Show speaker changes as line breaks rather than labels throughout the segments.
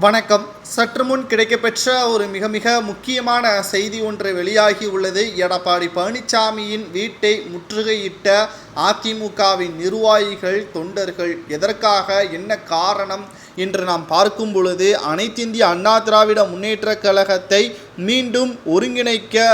வணக்கம். சற்று முன் கிடைக்கப்பெற்ற ஒரு மிக மிக முக்கியமான செய்தி ஒன்று வெளியாகி உள்ளது. எடப்பாடி பழனிசாமியின் வீட்டை முற்றுகையிட்ட அதிமுகவின் நிர்வாகிகள், தொண்டர்கள் எதற்காக, என்ன காரணம் என்று நாம் பார்க்கும் பொழுது, அனைத்திந்திய அண்ணா திராவிட முன்னேற்றக் கழகத்தை மீண்டும் ஒருங்கிணைக்க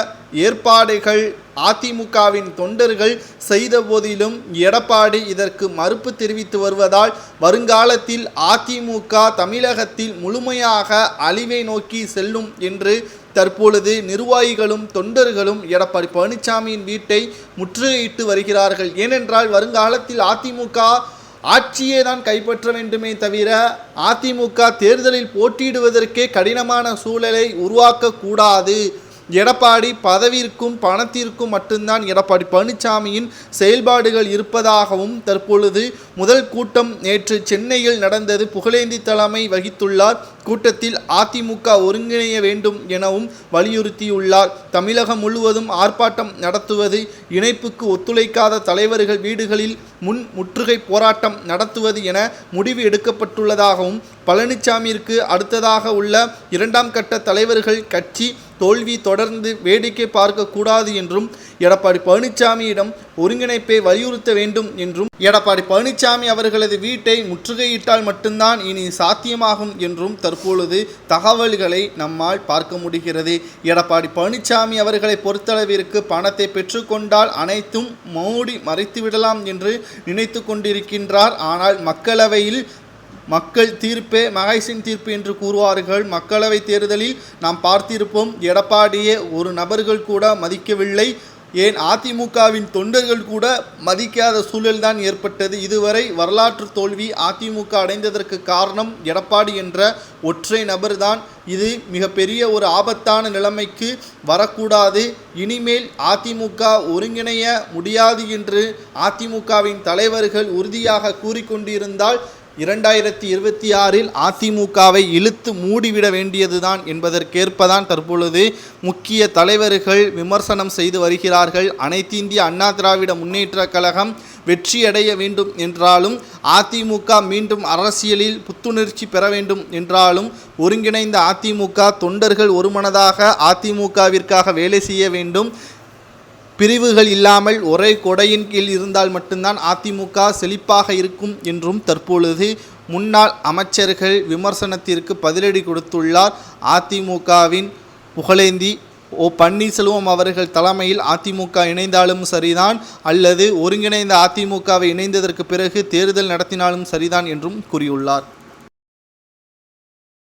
ஏற்பாடுகள் அதிமுகவின் தொண்டர்கள் செய்த போதிலும் எடப்பாடி இதற்கு மறுப்பு தெரிவித்து வருவதால் வருங்காலத்தில் அதிமுக தமிழகத்தில் முழுமையாக அழிவை நோக்கி செல்லும் என்று தற்பொழுது நிர்வாகிகளும் தொண்டர்களும் எடப்பாடி பழனிசாமியின் வீட்டை முற்றுகையிட்டு வருகிறார்கள். ஏனென்றால் வருங்காலத்தில் அதிமுக ஆட்சியே தான் கைப்பற்ற வேண்டுமே தவிர அதிமுக தேர்தலில் போட்டியிடுவதற்கே கடினமான சூழலை உருவாக்கக்கூடாது. எடப்பாடி பதவிற்கும் பணத்திற்கும் மட்டும்தான் எடப்பாடி பழனிசாமியின் செயல்பாடுகள் இருப்பதாகவும் தற்பொழுது முதல் கூட்டம் நேற்று சென்னையில் நடந்தது. புகழேந்தி தலைமை வகித்துள்ளார். கூட்டத்தில் அதிமுக ஒருங்கிணைய வேண்டும் எனவும் வலியுறுத்தியுள்ளார். தமிழகம் முழுவதும் ஆர்ப்பாட்டம் நடத்துவது, இணைப்புக்கு ஒத்துழைக்காத தலைவர்கள் வீடுகளில் முற்றுகை போராட்டம் நடத்துவது என முடிவு எடுக்கப்பட்டுள்ளதாகவும், பழனிசாமிற்கு அடுத்ததாக உள்ள இரண்டாம் கட்ட தலைவர்கள் கட்சி தோல்வி தொடர்ந்து வேடிக்கை பார்க்கக்கூடாது என்றும், எடப்பாடி பழனிசாமியிடம் ஒருங்கிணைப்பை வலியுறுத்த வேண்டும் என்றும், எடப்பாடி பழனிசாமி அவர்களது வீட்டை முற்றுகையிட்டால் மட்டும்தான் இனி சாத்தியமாகும் என்றும் தற்பொழுது தகவல்களை நம்மால் பார்க்க முடிகிறது. எடப்பாடி பழனிசாமி அவர்களை பொறுத்தளவிற்கு பணத்தை பெற்றுக்கொண்டால் அனைத்தும் மூடி மறைத்துவிடலாம் என்று நினைத்து கொண்டிருக்கின்றார். ஆனால் மக்களவையில் மக்கள் தீர்ப்பே மகேஷின் தீர்ப்பு என்று கூறுவார்கள். மக்களவை தேர்தலில் நாம் பார்த்திருப்போம், எடப்பாடியே ஒரு நபர்கள் கூட மதிக்கவில்லை. ஏன் அதிமுகவின் தொண்டர்கள் கூட மதிக்காத சூழல்தான் ஏற்பட்டது. இதுவரை வரலாற்று தோல்வி அதிமுக அடைந்ததற்கு காரணம் எடப்பாடி என்ற ஒற்றை நபர்தான். இது மிகப்பெரிய ஒரு ஆபத்தான நிலைமைக்கு வரக்கூடாது. இனிமேல் அதிமுக ஒருங்கிணைய முடியாது என்று அதிமுகவின் தலைவர்கள் உறுதியாக கூறிக்கொண்டிருந்தால் 2026 அதிமுகவை இழுத்து மூடிவிட வேண்டியதுதான் என்பதற்கேற்பதான் தற்பொழுது முக்கிய தலைவர்கள் விமர்சனம் செய்து வருகிறார்கள். அனைத்து இந்திய அண்ணா திராவிட முன்னேற்றக் கழகம் வெற்றியடைய வேண்டும் என்றாலும், அதிமுக மீண்டும் அரசியலில் புத்துணர்ச்சி பெற வேண்டும் என்றாலும், ஒருங்கிணைந்த அதிமுக தொண்டர்கள் ஒருமனதாக அதிமுகவிற்காக வேலை செய்ய வேண்டும். பிரிவுகள் இல்லாமல் ஒரே கொடையின் கீழ் இருந்தால் மட்டும்தான் அதிமுக செழிப்பாக இருக்கும் என்றும் தற்பொழுது முன்னாள் அமைச்சர்கள் விமர்சனத்திற்கு பதிலடி கொடுத்துள்ளார். அதிமுகவின் புகழேந்தி பன்னீர்செல்வம் அவர்கள் தலைமையில் அதிமுக இணைந்தாலும் சரிதான், அல்லது ஒருங்கிணைந்த அதிமுகவை இணைந்ததற்கு பிறகு தேர்தல் நடத்தினாலும் சரிதான் என்றும் கூறியுள்ளார்.